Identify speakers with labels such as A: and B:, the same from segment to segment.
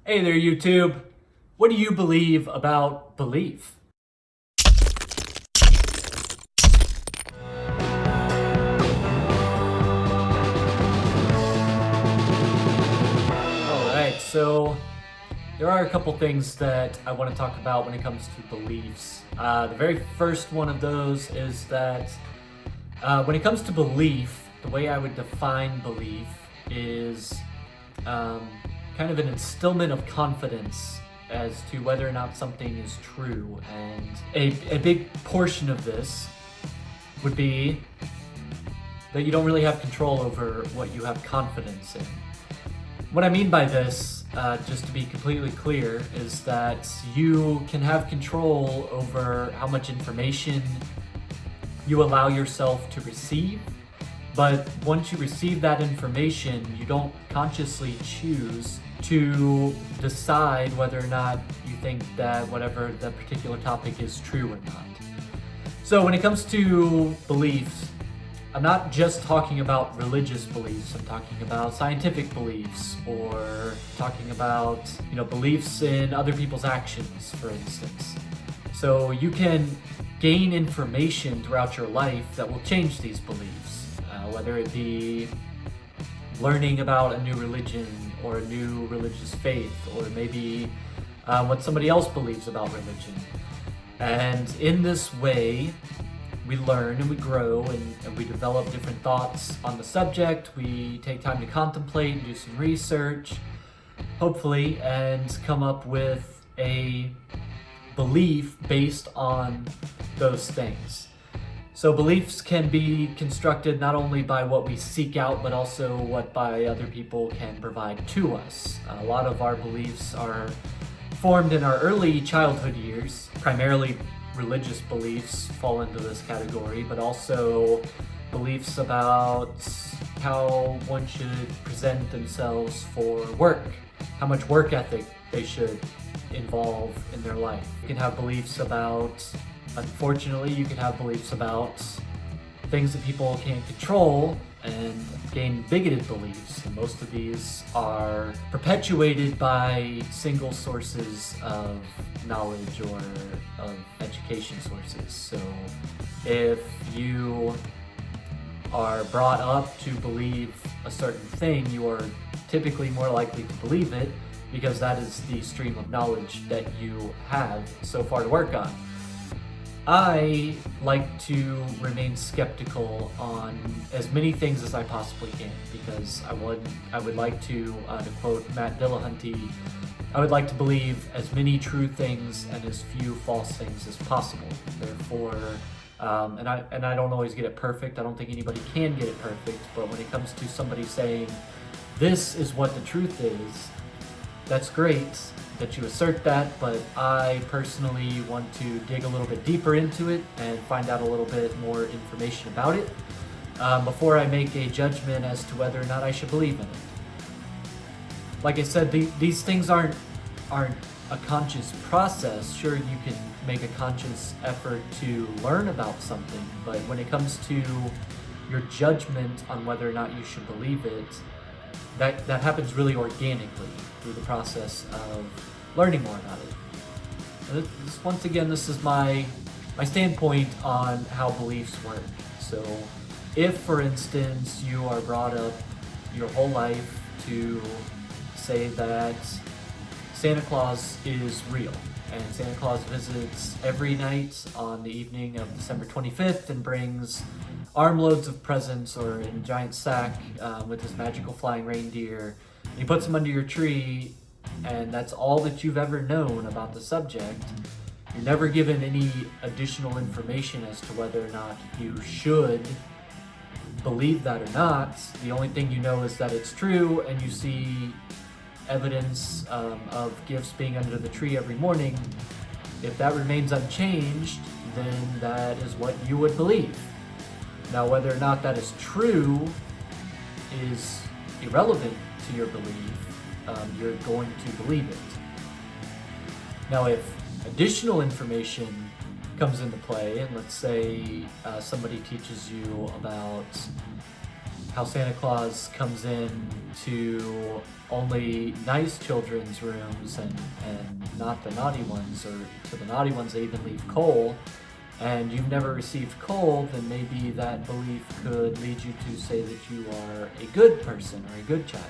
A: Hey there, YouTube. What do you believe about belief? Alright, so there are a couple things that I want to talk about when it comes to beliefs. The very first one of those is that when it comes to belief, the way I would define belief is kind of an instillment of confidence as to whether or not something is true. And a big portion of this would be that you don't really have control over what you have confidence in. What I mean by this, just to be completely clear, is that you can have control over how much information you allow yourself to receive, but once you receive that information, you don't consciously choose to decide whether or not you think that whatever the particular topic is true or not. So when it comes to beliefs, I'm not just talking about religious beliefs. I'm talking about scientific beliefs, or talking about, beliefs in other people's actions, for instance. So you can gain information throughout your life that will change these beliefs, whether it be learning about a new religion or a new religious faith, or maybe what somebody else believes about religion. And in this way, we learn and we grow and we develop different thoughts on the subject. We take time to contemplate and do some research, hopefully, and come up with a belief based on those things. So beliefs can be constructed not only by what we seek out, but also what by other people can provide to us. A lot of our beliefs are formed in our early childhood years. Primarily religious beliefs fall into this category, but also beliefs about how one should present themselves for work, how much work ethic they should involve in their life. You can have beliefs about, unfortunately, you can have beliefs about things that people can't control and gain bigoted beliefs. And most of these are perpetuated by single sources of knowledge or of education sources. So if you are brought up to believe a certain thing, you are typically more likely to believe it because that is the stream of knowledge that you have so far to work on. I like to remain skeptical on as many things as I possibly can, because I would like to quote Matt Dillahunty, I would like to believe as many true things and as few false things as possible. Therefore, and I don't always get it perfect. I don't think anybody can get it perfect, but when it comes to somebody saying, this is what the truth is, that's great that you assert that, but I personally want to dig a little bit deeper into it and find out a little bit more information about it before I make a judgment as to whether or not I should believe in it. Like I said, these things aren't a conscious process. Sure, you can make a conscious effort to learn about something, but when it comes to your judgment on whether or not you should believe it, that happens really organically through the process of learning more about it. Once again, this is my standpoint on how beliefs work. So if, for instance, you are brought up your whole life to say that Santa Claus is real, and Santa Claus visits every night on the evening of December 25th and brings armloads of presents or in a giant sack with his magical flying reindeer. He puts them under your tree, and that's all that you've ever known about the subject. You're never given any additional information as to whether or not you should believe that or not. The only thing you know is that it's true, and you see evidence of gifts being under the tree every morning. If that remains unchanged, then that is what you would believe. Now, whether or not that is true is irrelevant to your belief. You're going to believe it. Now, if additional information comes into play, and let's say somebody teaches you about how Santa Claus comes in to only nice children's rooms and not the naughty ones, or to the naughty ones they even leave coal, and you've never received coal, then maybe that belief could lead you to say that you are a good person or a good child.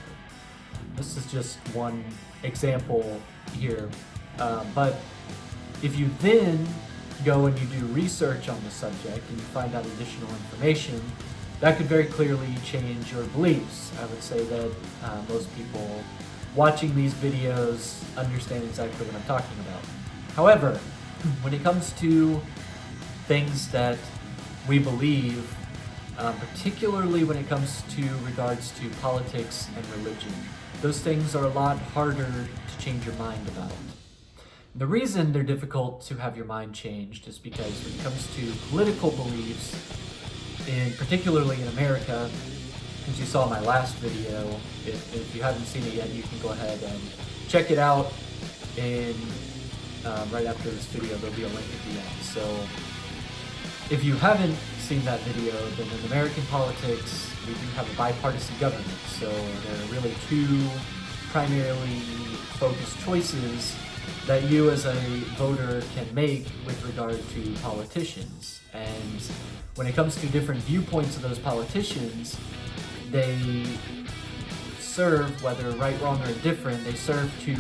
A: This is just one example here, but if you then go and you do research on the subject and you find out additional information, that could very clearly change your beliefs. I would say that most people watching these videos understand exactly what I'm talking about. However, when it comes to things that we believe, particularly when it comes to regards to politics and religion, those things are a lot harder to change your mind about. The reason they're difficult to have your mind changed is because when it comes to political beliefs, particularly in America, as you saw in my last video, if you haven't seen it yet, you can go ahead and check it out right after this video. There'll be a link at the end. So if you haven't seen that video, then in American politics, we do have a bipartisan government. So there are really two primarily focused choices that you as a voter can make with regard to politicians. And when it comes to different viewpoints of those politicians, they serve, whether right, wrong, or indifferent, they serve to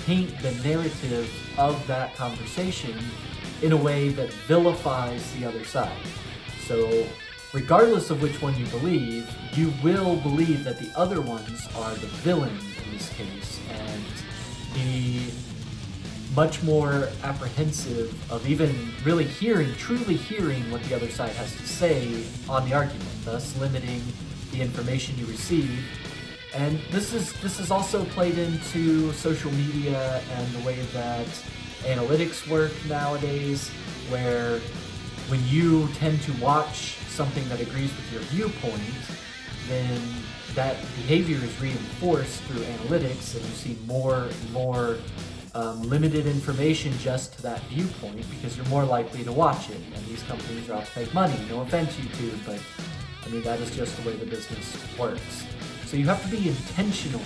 A: paint the narrative of that conversation in a way that vilifies the other side. So regardless of which one you believe, you will believe that the other ones are the villain in this case, and be much more apprehensive of even really truly hearing what the other side has to say on the argument, thus limiting the information you receive. And this is also played into social media and the way that analytics work nowadays, where when you tend to watch something that agrees with your viewpoint, then that behavior is reinforced through analytics, and you see more and more limited information just to that viewpoint, because you're more likely to watch it. And these companies are out to make money. No offense, YouTube, but I mean, that is just the way the business works. So you have to be intentional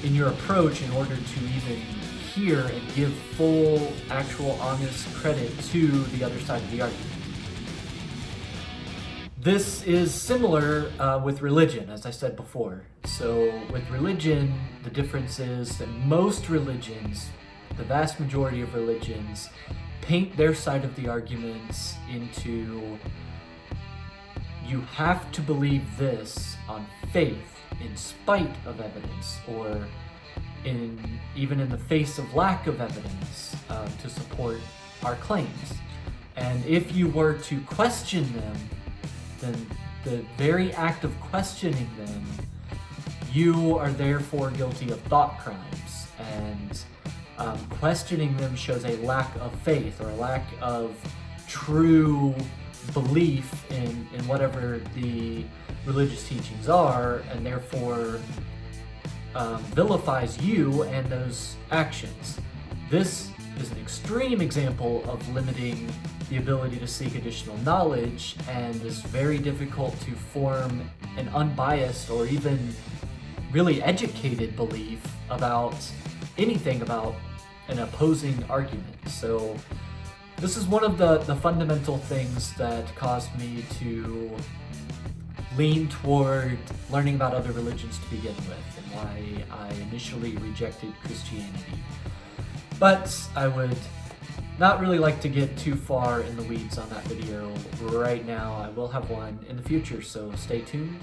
A: in your approach in order to even hear and give full, actual, honest credit to the other side of the argument. This is similar with religion, as I said before. So with religion, the difference is that most religions, the vast majority of religions, paint their side of the arguments into, you have to believe this on faith in spite of evidence, or even in the face of lack of evidence to support our claims. And if you were to question them, then the very act of questioning them, you are therefore guilty of thought crimes. And questioning them shows a lack of faith, or a lack of true belief in whatever the religious teachings are, and therefore vilifies you and those actions. This is an extreme example of limiting the ability to seek additional knowledge, and is very difficult to form an unbiased or even really educated belief about anything about an opposing argument. So this is one of the fundamental things that caused me to lean toward learning about other religions to begin with, and why I initially rejected Christianity. But I would not really like to get too far in the weeds on that video right now. I will have one in the future, so stay tuned.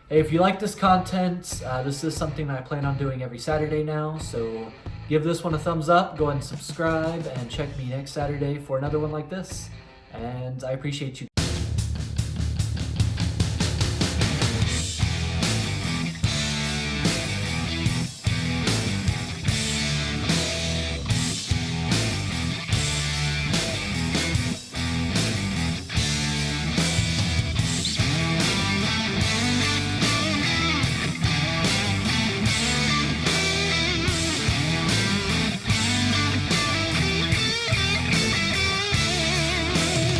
A: Hey, if you like this content, this is something that I plan on doing every Saturday now, so give this one a thumbs up, go ahead and subscribe, and check me next Saturday for another one like this. And I appreciate you.